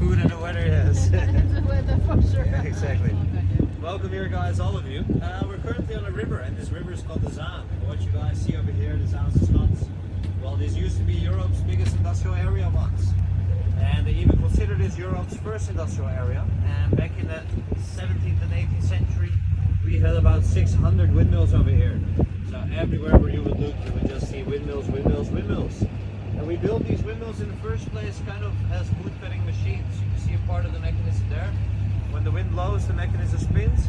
food and the weather, yes. The weather for sure. Yeah, exactly. Welcome here, guys, all of you. We're currently on a river, and this river is called the Zaans. What you guys see over here, the Zaans is nuts. Well, this used to be Europe's biggest industrial area once. And they even consider this Europe's first industrial area. And back in the 17th and 18th century, we had about 600 windmills over here. So everywhere where you would look, you would just see windmills, windmills, windmills. And we built these windmills in the first place kind of as wood cutting machines. You can see a part of the mechanism there. When the wind blows, the mechanism spins.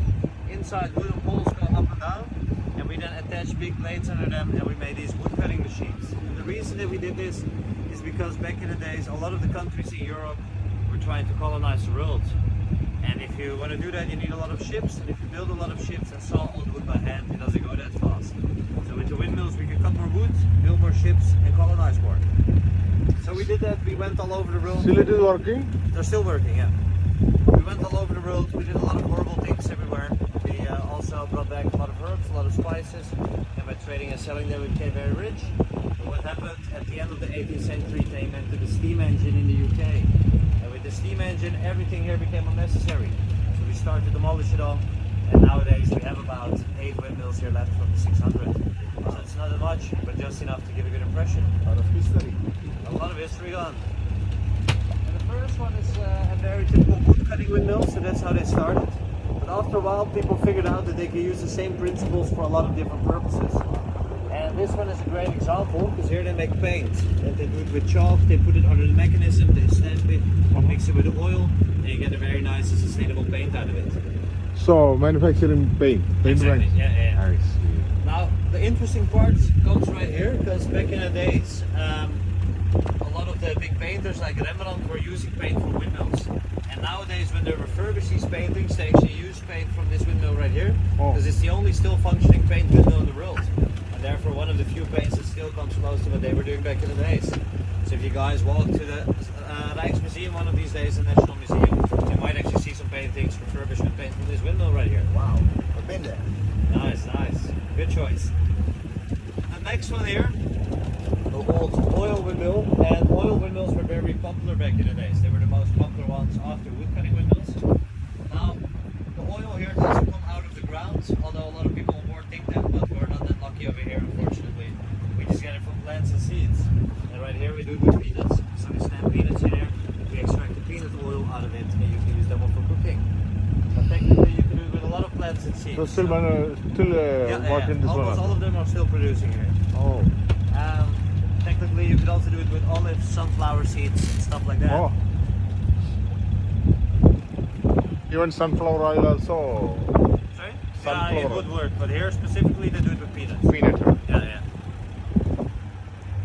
Inside, wooden poles go up and down. And we then attach big blades under them, and we made these wood cutting machines. And the reason that we did this is because back in the days, a lot of the countries in Europe were trying to colonize the world. And if you want to do that, you need a lot of ships. And if you build a lot of ships and saw all the wood by hand, it doesn't go that fast. So with the windmills, we can cut more wood, build more ships, and colonize more. So we did that. We went all over the world. Still it is working? They're still working, yeah. We went all over the world. We did a lot of horrible things everywhere. We also brought back a lot of herbs, a lot of spices. And by trading and selling them, we became very rich. But what happened at the end of the 18th century, they invented the steam engine in the UK. And with the steam engine, everything here became unnecessary. So we started to demolish it all. And nowadays we have about 8 windmills here left from the 600. So it's not that much, but just enough to give a good impression. A lot of history. A lot of history gone. And the first one is a very typical wood cutting windmill, so that's how they started. But after a while, people figured out that they could use the same principles for a lot of different purposes. And this one is a great example, because here they make paint. And they do it with chalk, they put it under the mechanism, they stamp it, mix it with the oil, and you get a very nice and sustainable paint out of it. So, manufacturing paint. Exactly, yeah. I see. Now, the interesting part comes right here, because back in the days, a lot of the big painters like Rembrandt were using paint from windmills. And nowadays, when they refurbish these paintings, they actually use paint from this windmill right here, because it's the only still functioning paint windmill in the world. And therefore, one of the few paints that still comes close to what they were doing back in the days. So if you guys walk to the Rijksmuseum one of these days, the National Museum, you might actually see some paintings, refurbishment paint from this windmill right here. Wow, I've been there. Nice. Good choice. The next one here, the old oil windmill. And oil windmills were very popular back in the days. They were the most popular ones after wood cutting windmills. Now, the oil here doesn't come out of the ground, although a lot of people on board think that, but we're not that lucky over here, unfortunately. We just get it from plants and seeds. And right here we do it with peanuts. So we stamp peanuts in here, we extract the peanut oil out of it, and you can use them all for cooking. But technically you can do it with a lot of plants and seeds. So still, Yeah, working this almost one? all of them are still producing here. Oh. Technically you could also do it with olives, sunflower seeds, and stuff like that. Oh. Even sunflower oil also. Sorry? Sunflower Yeah, it would work, but here specifically they do it with peanuts. Peanut. Yeah.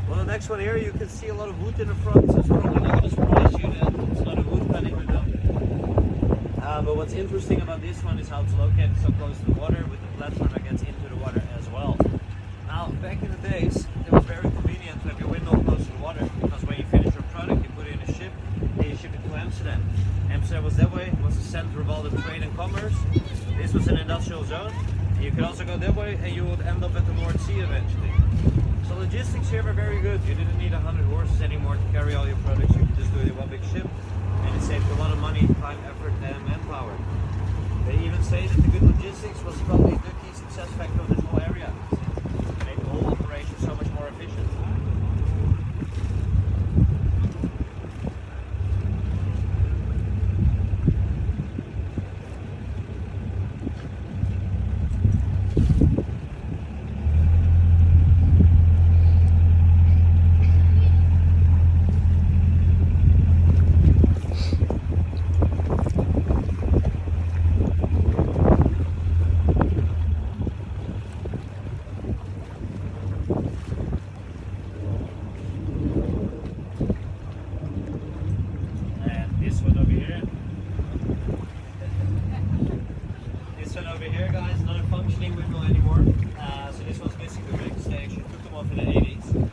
Well, the next one here, you can see a lot of wood in the front, so it's probably not going to surprise you that it's not a wood cutting window. But what's interesting about this one is how it's located so close to the water, with the platform that gets into the water as well. Now, back in the days, it was very convenient to have your window close to the water, because when you finish your product, you put it in a ship, and you ship it to Amsterdam. Amsterdam was that way, it was the center of all the trade and commerce. This was an industrial zone. And you could also go that way, and you would end up at the North Sea eventually. So logistics here were very good. You didn't need 100 horses anymore to carry all your products. You could just do it in one big ship, and it saved a lot of money, time, effort, and manpower. They even say that the good logistics was probably the key success factor of this whole area. It made the whole operation so much more efficient. This one over here, guys, not a functioning windmill anymore. So this one's missing the rigs. They actually took them off in the 80s.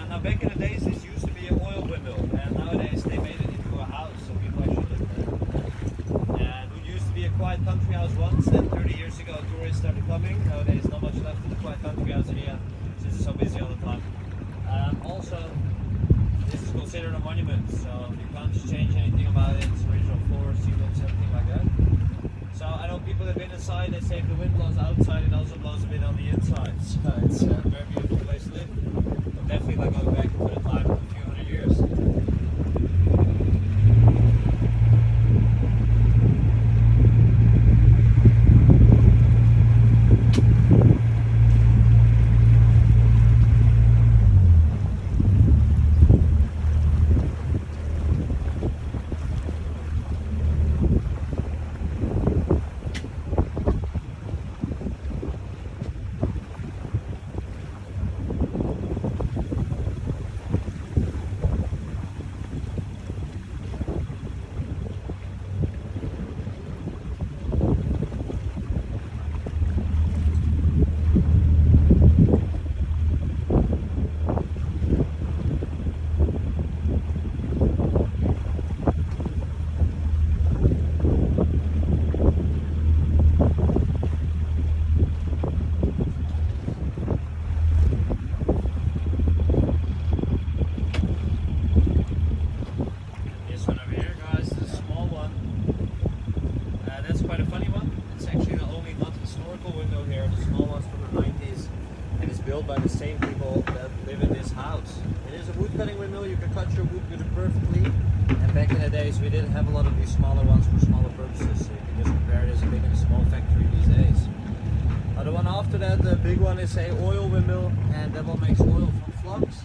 Now back in the days, this used to be an oil windmill, and nowadays they made it into a house, so people actually live there. And it used to be a quiet country house once, then 30 years ago tourists started coming. Nowadays not much left of the quiet country house in here, since it's so busy all the time. Also, this is considered a monument, so you can't just change anything about it. inside, they say if the wind blows outside, it also blows a bit on the inside. So it's a very beautiful place to live. But definitely like going back into the time of a few hundred years. By the same people that live in this house. It is a wood cutting windmill. You can cut your wood with it perfectly. And back in the days, we didn't have a lot of these smaller ones for smaller purposes. So you can just compare it as a big and a small factory these days. The one after that, the big one, is a oil windmill, and that one makes oil from flax.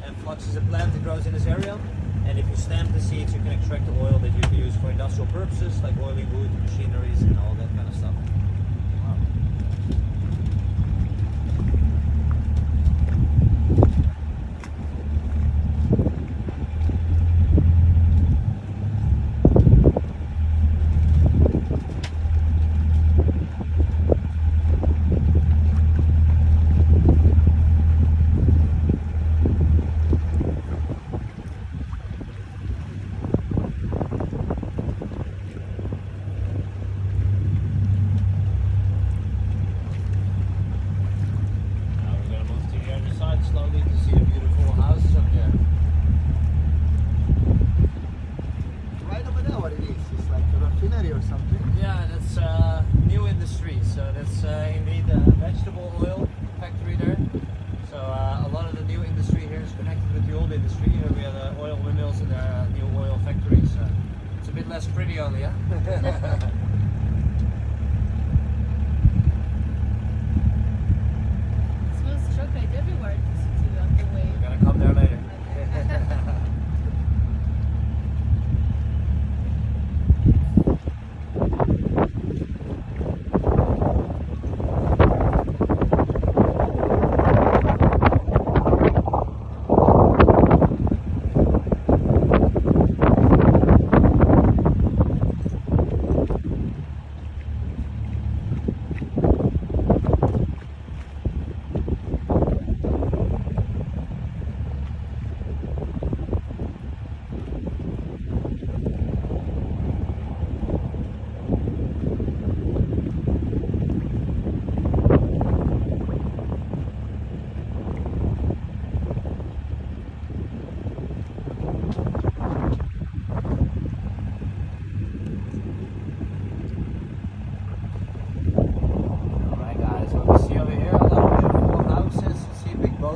And flax is a plant that grows in this area. And if you stamp the seeds, you can extract the oil that you can use for industrial purposes, like oiling wood, machineries, and all that kind of stuff. Slowly to see the beautiful houses up there. Right over there, what it is? It's like a raffinery or something. Yeah, that's new industry. So that's indeed a vegetable oil factory there. So a lot of the new industry here is connected with the old industry. Here we have the oil windmills and the new oil factories. It's a bit less pretty only, yeah? Everywhere to the way. We're gonna come there later.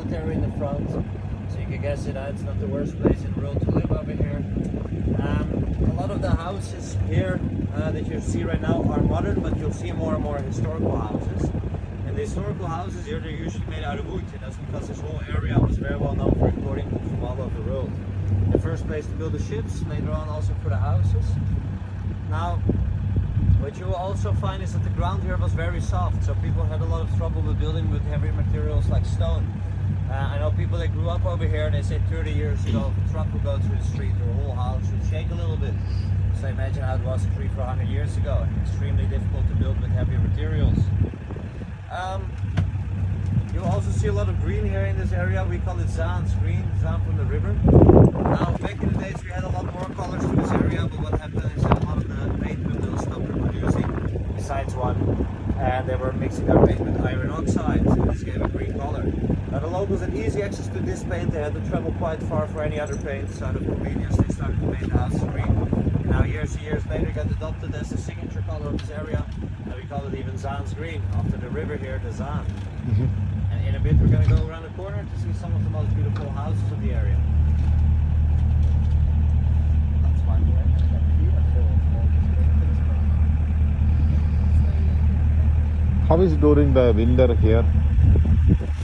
There in the front, so you can guess it. It's not the worst place in the world to live over here. A lot of the houses here that you see right now are modern, but you'll see more and more historical houses. And the historical houses here, they're usually made out of wood, and that's because this whole area was very well known for importing wood from all over the world. The first place to build the ships, later on also for the houses. Now, what you will also find is that the ground here was very soft, so people had a lot of trouble with building with heavy materials like stone. I know people that grew up over here, they say 30 years ago, if a truck would go through the street, their whole house would shake a little bit. So imagine how it was 300-400 years ago. Extremely difficult to build with heavy materials. You will also see a lot of green here in this area. We call it Zaans green, Zaan from the river. Now, back in the days we had a lot more colors to this area, but what happened is that a lot of the paint windmills stopped producing, besides one, and they were mixing their paint with iron oxide, and this gave a green color. Now the locals had easy access to this paint, they had to travel quite far for any other paint, so out of convenience they started to paint the houses green. And now years and years later it got adopted as the signature color of this area, and we call it even in Zaans Green, after the river here, the Zaan. And in a bit we're going to go around the corner to see some of the most beautiful houses of the area. That's one way. How is during the winter here?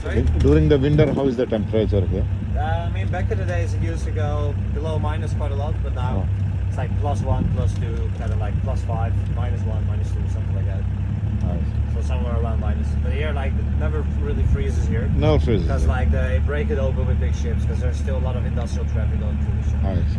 Sorry? During the winter, how is the temperature here? I mean, back in the days it used to go below minus quite a lot, but now it's like +1, +2, kind of like +5, -1, -2, something like that. So somewhere around minus. But here, like, it never really freezes here. No freezes. Because like they break it open with big ships, because there's still a lot of industrial traffic going through the ship. Nice.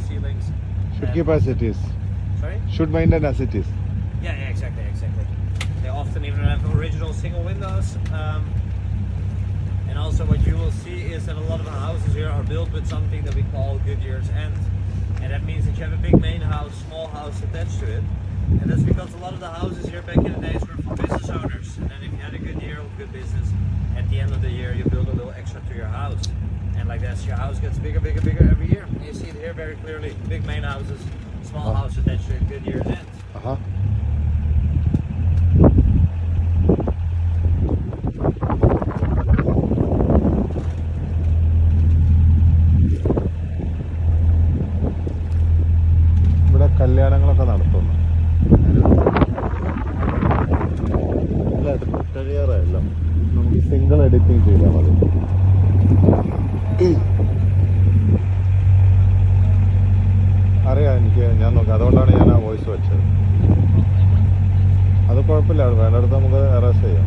Ceilings. Should keep as it is. Sorry? Should maintain as it is. Yeah, exactly. They often even have original single windows. And also what you will see is that a lot of the houses here are built with something that we call good year's end. And that means that you have a big main house, small house attached to it. And that's because a lot of the houses here back in the days were for business owners. And then if you had a good year of good business, at the end of the year you build a little extra to your house. And like that, your house gets bigger every year. And you see it here very clearly. Big main houses, small house attached to a good year's end. Uh-huh. ഇവിടെ കല്യാണങ്ങളൊക്കെ നടത്തുന്നു. കഴിയാറല്ല, നമുക്ക് single editing ചെയ്താൽ മതി. അറിയാം, എനിക്ക് ഞാൻ നോക്കാം, അതുകൊണ്ടാണ് ഞാൻ ആ വോയിസ് വെച്ചത്. അത് കുഴപ്പമില്ല, വേണ്ടടുത്ത് നമുക്ക് എറേസ് ചെയ്യാം.